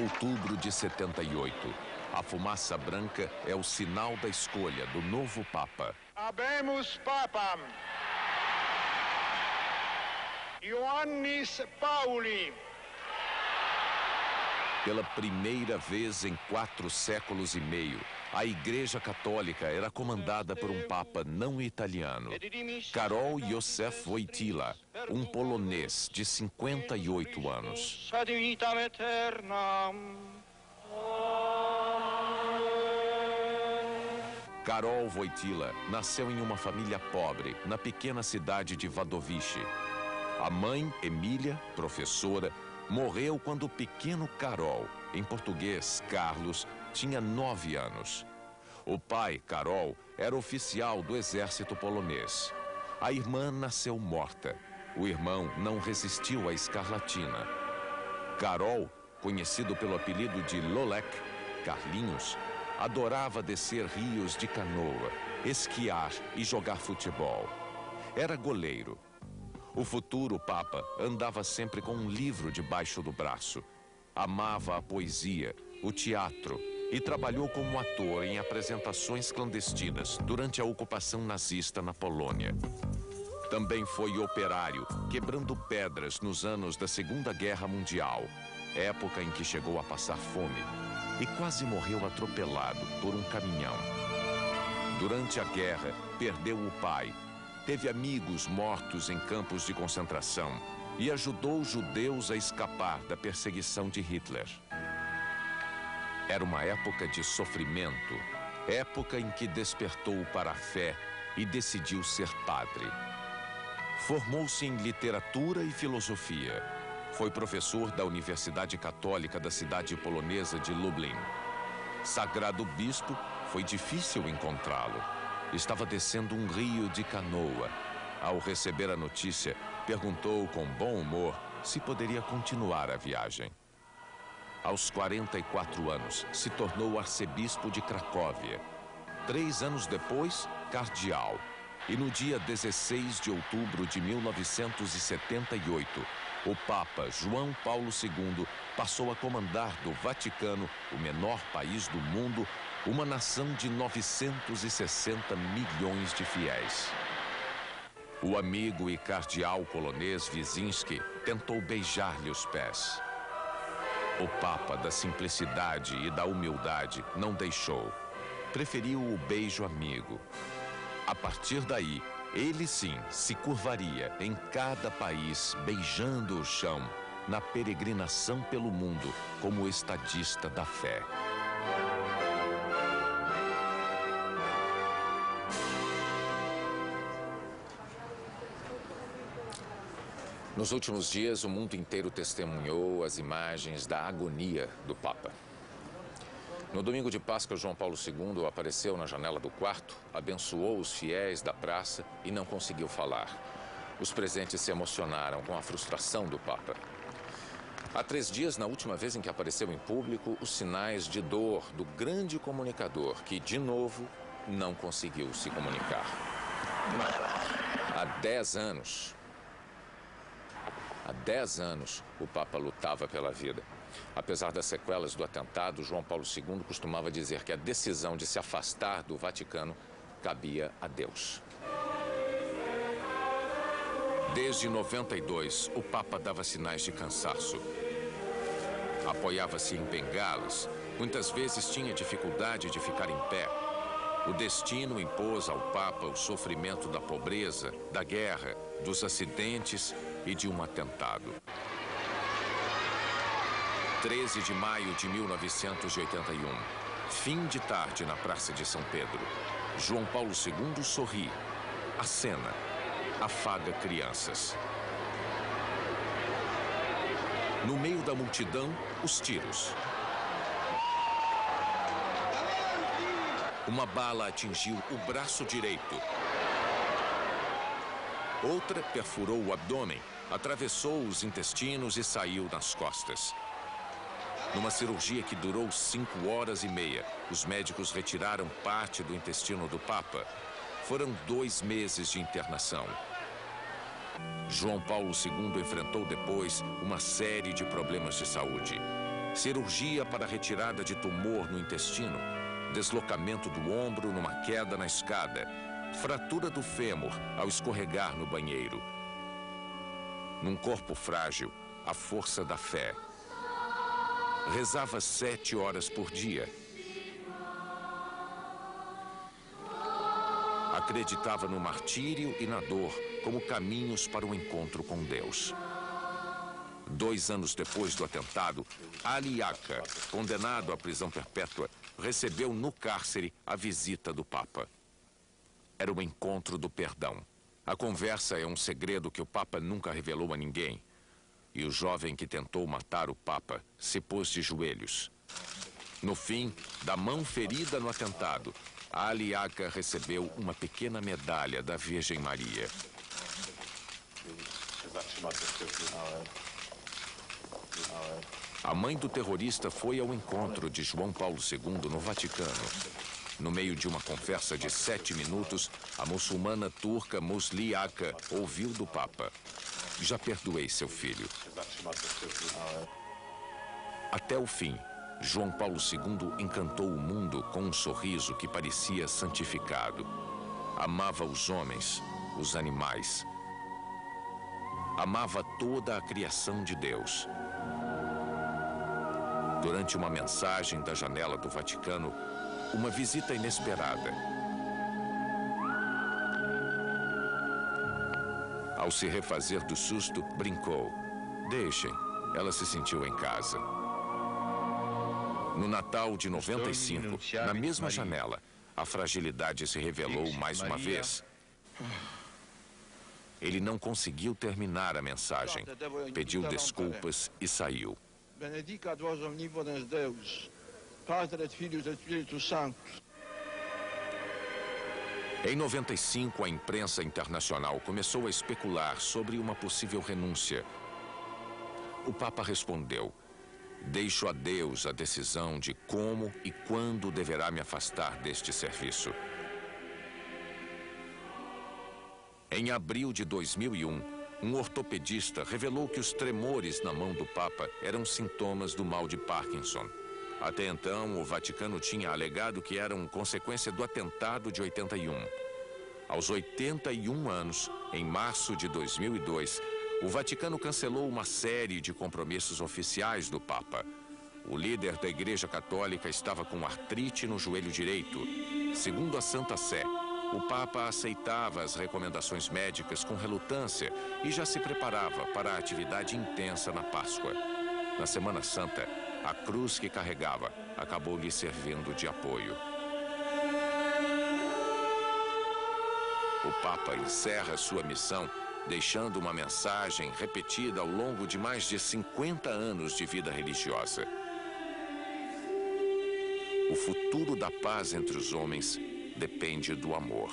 Outubro de 78. A fumaça branca é o sinal da escolha do novo Papa. Habemus Papam Ioannis Pauli. Pela primeira vez em 4 séculos e meio, a Igreja Católica era comandada por um Papa não italiano. Karol Józef Wojtyła, um polonês de 58 anos. Karol Wojtyła nasceu em uma família pobre, na pequena cidade de Wadowice. A mãe, Emília, professora, morreu quando o pequeno Karol, em português Carlos, tinha 9 anos. O pai, Karol, era oficial do exército polonês. A irmã nasceu morta. O irmão não resistiu à escarlatina. Karol, conhecido pelo apelido de Lolek, Carlinhos, adorava descer rios de canoa, esquiar e jogar futebol. Era goleiro. O futuro Papa andava sempre com um livro debaixo do braço. Amava a poesia, o teatro e trabalhou como ator em apresentações clandestinas durante a ocupação nazista na Polônia. Também foi operário, quebrando pedras nos anos da Segunda Guerra Mundial, época em que chegou a passar fome e quase morreu atropelado por um caminhão. Durante a guerra, perdeu o pai. Teve amigos mortos em campos de concentração e ajudou os judeus a escapar da perseguição de Hitler. Era uma época de sofrimento, época em que despertou para a fé e decidiu ser padre. Formou-se em literatura e filosofia. Foi professor da Universidade Católica da cidade polonesa de Lublin. Sagrado bispo, foi difícil encontrá-lo. Estava descendo um rio de canoa. Ao receber a notícia, perguntou com bom humor se poderia continuar a viagem. Aos 44 anos, se tornou arcebispo de Cracóvia. 3 anos depois, cardeal. E no dia 16 de outubro de 1978, o Papa João Paulo II passou a comandar do Vaticano, o menor país do mundo, uma nação de 960 milhões de fiéis. O amigo e cardeal polonês Wyszynski tentou beijar-lhe os pés. O Papa da simplicidade e da humildade não deixou. Preferiu o beijo amigo. A partir daí, ele sim se curvaria em cada país, beijando o chão, na peregrinação pelo mundo, como estadista da fé. Nos últimos dias, o mundo inteiro testemunhou as imagens da agonia do Papa. No domingo de Páscoa, João Paulo II apareceu na janela do quarto, abençoou os fiéis da praça e não conseguiu falar. Os presentes se emocionaram com a frustração do Papa. Há 3 dias, na última vez em que apareceu em público, os sinais de dor do grande comunicador, que, de novo, não conseguiu se comunicar. Há 10 anos, o Papa lutava pela vida. Apesar das sequelas do atentado, João Paulo II costumava dizer que a decisão de se afastar do Vaticano cabia a Deus. Desde 92, o Papa dava sinais de cansaço. Apoiava-se em bengalas, muitas vezes tinha dificuldade de ficar em pé. O destino impôs ao Papa o sofrimento da pobreza, da guerra, dos acidentes e de um atentado. 13 de maio de 1981, fim de tarde na Praça de São Pedro. João Paulo II sorri, acena, afaga crianças. No meio da multidão, os tiros. Uma bala atingiu o braço direito. Outra perfurou o abdômen, atravessou os intestinos e saiu nas costas. Numa cirurgia que durou 5 horas e meia, os médicos retiraram parte do intestino do Papa. Foram 2 meses de internação. João Paulo II enfrentou depois uma série de problemas de saúde. cirurgia para retirada de tumor no intestino, deslocamento do ombro numa queda na escada, fratura do fêmur ao escorregar no banheiro. Num corpo frágil, a força da fé. Rezava 7 horas por dia. Acreditava no martírio e na dor como caminhos para o encontro com Deus. 2 anos depois do atentado, Ali Yaka, condenado à prisão perpétua, recebeu no cárcere a visita do Papa. Era o encontro do perdão. A conversa é um segredo que o Papa nunca revelou a ninguém. E o jovem que tentou matar o Papa se pôs de joelhos. No fim, da mão ferida no atentado, Ali Yaka recebeu uma pequena medalha da Virgem Maria. A mãe do terrorista foi ao encontro de João Paulo II no Vaticano. No meio de uma conversa de 7 minutos, a muçulmana turca Musli Yaka ouviu do Papa: "Já perdoei seu filho." Até o fim, João Paulo II encantou o mundo com um sorriso que parecia santificado. Amava os homens, os animais. Amava toda a criação de Deus. Durante uma mensagem da janela do Vaticano, uma visita inesperada. Ao se refazer do susto, brincou: "Deixem." Ela se sentiu em casa. No Natal de 95, na mesma janela, a fragilidade se revelou mais uma vez. Ele não conseguiu terminar a mensagem. Pediu desculpas e saiu. Benedicat vos omnipotens Deus, Pater et Filius et Spiritus Sanctus. Em 95, a imprensa internacional começou a especular sobre uma possível renúncia. O Papa respondeu: "Deixo a Deus a decisão de como e quando deverá me afastar deste serviço." Em abril de 2001, um ortopedista revelou que os tremores na mão do Papa eram sintomas do mal de Parkinson. Até então, o Vaticano tinha alegado que eram consequência do atentado de 81. Aos 81 anos, em março de 2002, o Vaticano cancelou uma série de compromissos oficiais do Papa. O líder da Igreja Católica estava com artrite no joelho direito. Segundo a Santa Sé, o Papa aceitava as recomendações médicas com relutância e já se preparava para a atividade intensa na Páscoa. Na Semana Santa, a cruz que carregava acabou lhe servindo de apoio. O Papa encerra sua missão deixando uma mensagem repetida ao longo de mais de 50 anos de vida religiosa. O futuro da paz entre os homens depende do amor.